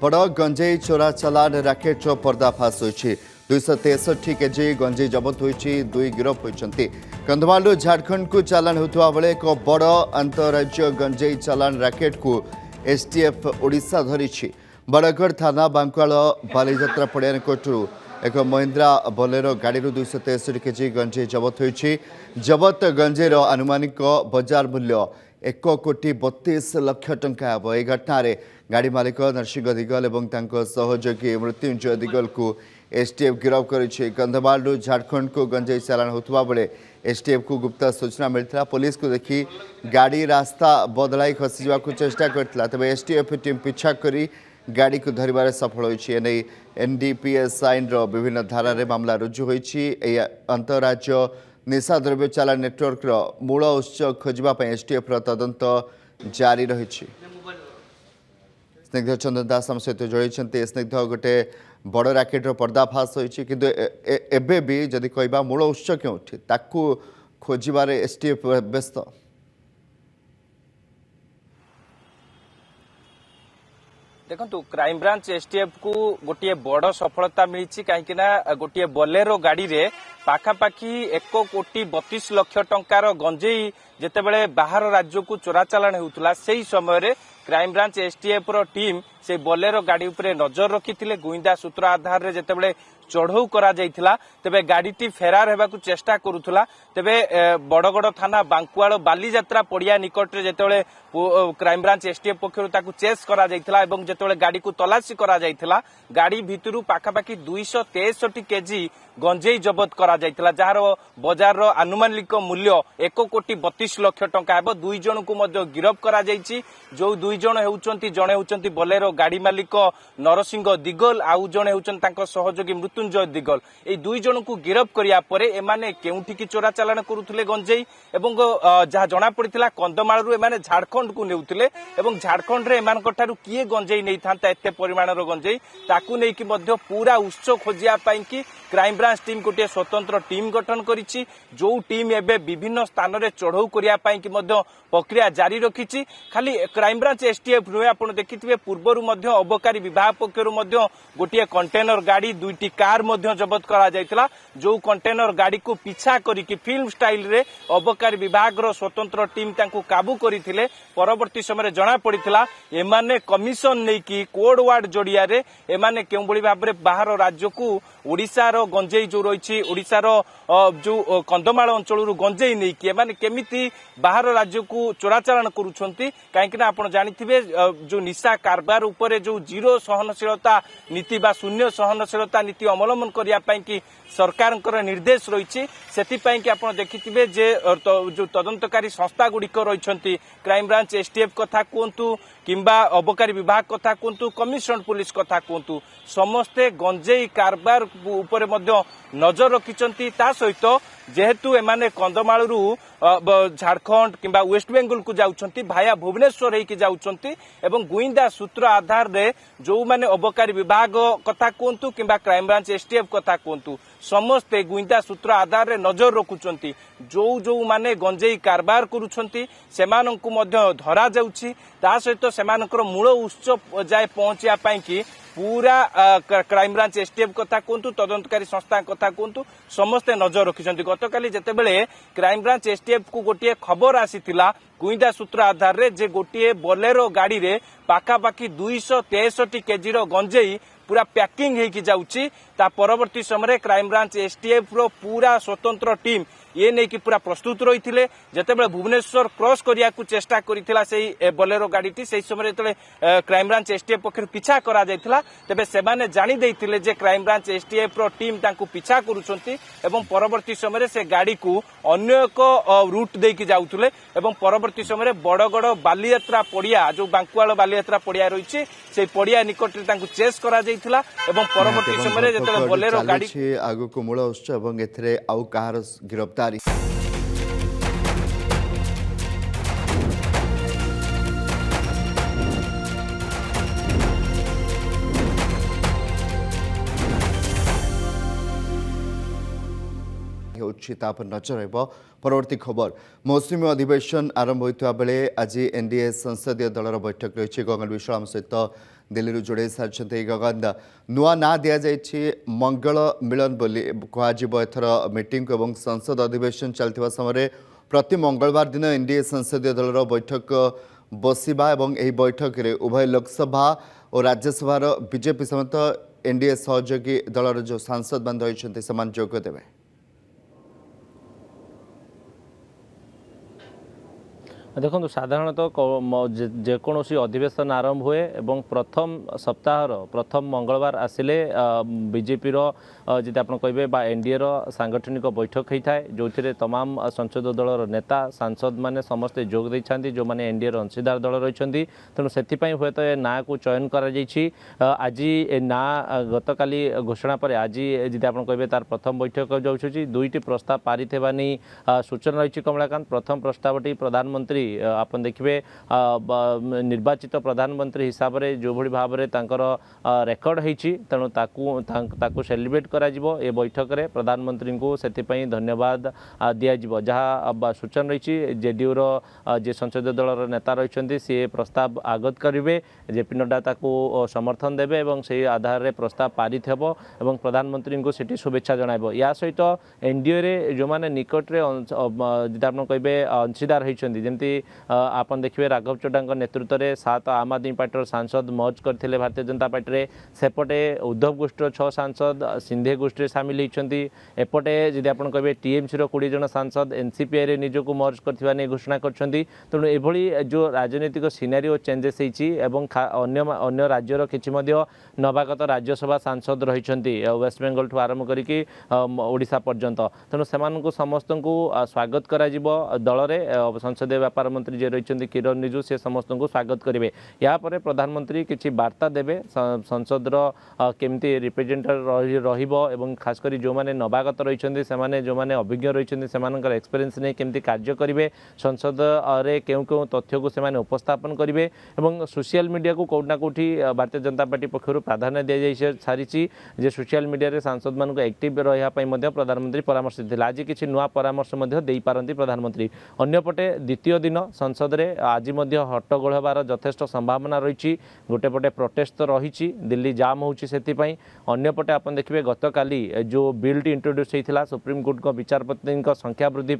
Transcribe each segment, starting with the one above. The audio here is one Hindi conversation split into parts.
बड़ गंजेई चोरा चलान राकेट्र पर्दाफाश होती 263 केजी गंजेई जबत होती दुई गिरफ होती कंधमालू झारखंड को चालान होता बेले एक बड़ अंतरराज्य गंजेई चालान राकेट को एसटीएफ ओडिशा धरी बड़गढ़ थाना बांकुआल बालीजात्रा पड़िया निकटू एक महिंद्रा बोलेरो गाड़ी 263 केजी गंजेई जबत होती जबत गंजेईर आनुमानिक बजार मूल्य 1,32,00,000 टंका हे। यह घटना गाड़ी मालिक नरसिंह दिगल और सहयोगी मृत्युंजय दिगल को एसटीएफ गिरफ्त कर कंधमालू झारखंड को गंजेई चालान होता बेले एसटीएफ को गुप्त सूचना मिलता पुलिस को देखी गाड़ी रास्ता बदलाई खसी जावाक चेष्टा करता तेज एसटीएफ टीम पिछा कर गाड़ी को धरबार सफल होने एनडीपीएस आईन विभिन्न धारा मामला रुजु होती अंतरराज्य निशा द्रव्य चालान नेटवर्क मूल उत्स खोजापी एसटीएफ तदंत जारी रही। स्निग्ध चंदन दास आम सहित जोड़ी स्निग्ध गोटे बड़ राकेट्र पर्दाफाश होती किंतु एबे भी जदि कहबा मूल उत्स क्योंठी ताकू खोजबार एसटीएफ व्यस्त। देखो क्राइमब्रांच एसटीएफ को गोटे बड़ सफलता मिली कहीं गोटे बोलेरो गाड़ी रे पाखापाखि 1,32,00,000 टंकार गंजेई जितेबाला बाहर राज्य को चोरा चालान होता से समय क्राइमब्रांच एसटीएफ रो टीम से बोलेरो गाड़ी उपरे नजर रखी गुइंदा सूत्र आधार रे जितेबाला चढ़ऊ करा जाइथिला तेबे गाड़ीटी फेरार हेबाकु चेष्टा करुथुला तेबे बड़गड़ थाना बांकुआल बालीजात्रा पड़िया निकट रे जेतेबेले क्राइमब्रांच एसटीएफ पक्षरु ताकु चेस करा जाइथिला एवं जेतेबेले गाड़ी को तलाशी करा जाइथिला गाड़ी भितरु पाखापाखि 263 केजी गंजेई जबत करा जाइथिला जार बाजार रो आनुमानिक मूल्य 1,32,00,000 टंका हेबो। दुई जन को मध्य गिरफ करा जाइछि जो दुई जन हेउचंती जणे हेउचंती बोलेरो गाड़ी मालिक नरसिंह दिगल आउ जणे हेउचंती तांको सहयोगी मृत्युंजय दिगल ए दुई जन को गिरफ करिया परे एमाने केउठी चोरा चालान करुथुले गंजेई एवं जहा जना पड़िथिला कंदमाळरू एमाने झारखंड को नेउथिले एवं झारखंड रे एमानक ठारू किए गंजेई नै थांता एते परिमाणर गंजेई ताकू नै कि मध्य पूरा उत्स खोजिया पई कि क्राइम ब्रांच टीम गोटे स्वतंत्र टीम गठन करिछि जो टीम एबे विभिन्न स्थान रे चढ़ऊ करिया पई कि मध्य प्रक्रिया जारी रखिछि। खाली क्राइम ब्रांच एसटीएफ नुहे आपण देखिथिबे पूर्वरु मध्य अबकारी विभाग पक्षरु मध्य गोटे कंटेनर गाड़ी दुईटी कार मध्य जबत करा जायतिला जो कंटेनर गाड़ी को पिछा करिकि फिल्म स्टाइल रे अबकारी विभाग रो स्वतंत्र टीम तांको काबू करिथिले परवर्ती समय जना पड़िथिला एमाने कमिशन नै कि कोड वार्ड जोड़िया रे एमाने केउ बळी भाबरे बाहर राज्य को ओडिसा रो गंजेई जो रही ओडिसा रो जो कंधमाल अंचल गंजेई नहीं कि एमाने केमिति बाहर राज्य को चोरा चालान करुछंती काहेकि आपण जानिथिबे जो निशा कारबार उपरे जो जीरो सहनशीलता नीति बा शून्य सहनशीलता नीति अवलंबन करिया पई कि सरकार निर्देश रही से आपण देखिथिबे जे जो तदंतकारी संस्था गुड़िक रही क्राइम ब्रांच एसटीएफ कथा कहतु किंबा अबकारी विभाग कथा कहतु कमिशनरेट पुलिस कथा कहतु समस्ते गंजेई कारबार उपरे मध्य नजर रखिचंती ता सहित जेहेतु एमाने कंदमाळरू झारखंड किंबा वेस्ट बेंगल को जाउछंती भाया भुवनेश्वर हेकि जाउछंती एवं गुइंदा सूत्र आधार रे जो माने अबकारी विभाग कथा कहतु किंबा क्राइम ब्रांच एसटीएफ कथा कहतु समस्ते गुइंदा सूत्र आधार रे नजर रखुचंती जो जो माने गंजेई कारबार करुछंती सेमानंकु मध्य धरा जाउछि ता सहित सेमानकर मूल उत्स जाय पहुंचिया पई कि पूरा क्राइम ब्रांच एसटीएफ कथा कहतु तदंतकारी संस्था कथा कहतु समस्ते नजर रखिछंती। गतकाली जेतेबेले क्राइम ब्रांच एसटीएफ को गोटे खबर आसीथिला गुइंदा सूत्र आधार रे जे गोटे बोलेरो गाड़ी रे पाखापाखि 263 केजी रो गंजेई पूरा पैकिंग हेकि जाउछि ता परवर्ती समय क्राइम ब्रांच एसटीएफ रो पूरा स्वतंत्र टीम ये नहीं कि पूरा प्रस्तुत रही थे जितेबाला भुवनेश्वर क्रॉस करिया को चेष्टा करिथिला सेही बोलेरो गाड़ीटी से समय जतले क्राइम ब्रांच एसटीएफ पक्षर पिछा करा जायतिला तेबे सेमाने जानि दैथिले जे क्राइम ब्रांच एसटीएफ रो टीम तांको पिछा करूछंती एवं परवर्ती समय से गाड़ी को अन्य एक रूट देकी जाउथुले एवं परवर्ती समय बड़गड़ बालीयात्रा पड़िया जो बांकुआल बालीयात्रा पड़िया रही से पड़िया निकट रे तांको चेस करा जायतिला एवं परवर्ती समय जतले बोलेरो गाड़ी आगु को मूल उत्स एवं एथरे आउ कहार गिरफ्तारी नजर परवर्ती खबर मौसुमी अधिवेशन आरंभ होता बेले आज एनडीए संसदीय दलर बैठक रही गगन विश्वाम सहित दिल्ली जोड़े सारी गगन नुआ ना दि जाइए मंगल मिलन बोली कह एथर मीटिंग एवं संसद अधिवेशन चलता समय प्रति मंगलवार दिन एनडीए संसदीय दलर बैठक बसवा एवं यह बैठक में उभय लोकसभा और राज्यसभा बीजेपी समेत एनडीए सहयोगी दलर जो सांसद मान रही से जोग देवे। देखो साधारणतः जेकोसी अधिवेशन आरंभ हुए एवं प्रथम सप्ताहर प्रथम मंगलवार आसिले बीजेपी जी आप कहे एनडीए सांगठनिक बैठक होता है जो तमाम संसद दलर नेता सांसद माने समस्ते जोग देते जो मैंने एनडीए अंशीदार दल रही तेणु से हे तो ना को चयन कर आज ना गतकाली घोषणा पर आज जी आप कहे तार प्रथम बैठक जाऊँगी दुईटी प्रस्ताव पारित होगा नहीं सूचना रही कमलाकांत प्रथम प्रस्तावटी प्रधानमंत्री आप देखिए निर्वाचित प्रधानमंत्री हिसाब से जो भाई भाव में रेकर्ड होती तेणु ताकू सेलिब्रेट करा ए बैठक में प्रधानमंत्री को से धन्यवाद दिज्व जहाँ सूचना रही जेडीयूर जे संसदीय दलर नेता रही सी प्रस्ताव आगत करेंगे जेपी नड्डा ताकू समर्थन देवे और से आधार में प्रस्ताव पारित हो और प्रधानमंत्री को सीटी शुभेच्छा जन या सहित एनडीए जो मैंने निकटरे आप कहे अंशीदार होती जमी आप देखिए राघव चड्डा नेतृत्व में 7 आम आदमी पार्टी सांसद मर्ज करते भारतीय जनता पार्टी में सेपटे उद्धव गोष्ठी 6 सांसद सिंधे गोष्ठी सामिल होती एपटे जी आप कहे टीएमसी 20 जन सांसद एनसीपीआई रे निजक मर्ज कर घोषणा कर तेणु ये जो राजनीतिक सिनारिओ चेंजेस होन्य राज्यर किसी नवागत राज्यसभा सांसद रही वेस्ट बेंगल ठू आरंभ करके ओडिशा पर्यंत तेणु से समस्त को स्वागत करा दल में संसदीय व्यापार मंत्री जे रही किरण रिजिजू से समस्त को स्वागत करेंगे यापर प्रधानमंत्री किसी वार्ता देवे संसद केमती रिप्रेजेंटेटिव खासकर जो मैंने नवागत रही जो मैंने अभिज्ञ रही एक्सपीरियंस नहीं केमती कार्य करेंगे संसद रे क्यों क्यों तथ्य को से उपस्थापन करेंगे और सोशल मीडिया को कौटना कौटी भारतीय जनता पार्टी पक्षर प्राधान्य दि जा सारी जे सोशल मीडिया रे सांसद मान एक्टिव रहा प्रधानमंत्री परामर्श देते आज किसी नुआ परामर्श दे पारती प्रधानमंत्री अन्यपटे द्वितीय दिन संसद रे आज हट्टगोल होबार यथेष्ट संभावना रही गोटे पटे प्रोटेस्ट तो रही दिल्ली जाम होपटे अन्यपटे आप देखिए गतकाली जो बिलटी इंट्रोड्यूस होता सुप्रीमकोर्ट विचारपति संख्या वृद्धि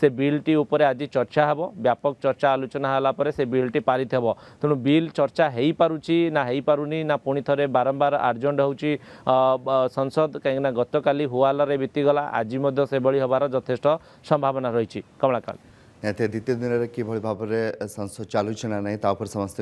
से बिलटी उपर आज चर्चा हे व्यापक चर्चा आलोचना होगापर से बिलटी पारित हे तेणु बिल चर्चा हो पारुची ना हो पारुनी ना पुणी थे बारंबार आर्जेंट होची संसद कहीं गतकाली हुआल बीतीगला आज से हबार यथेष्ट संभावना रही कमलाकांत द्वितीय दिन में कि भाव में संसद चलुना ना समस्त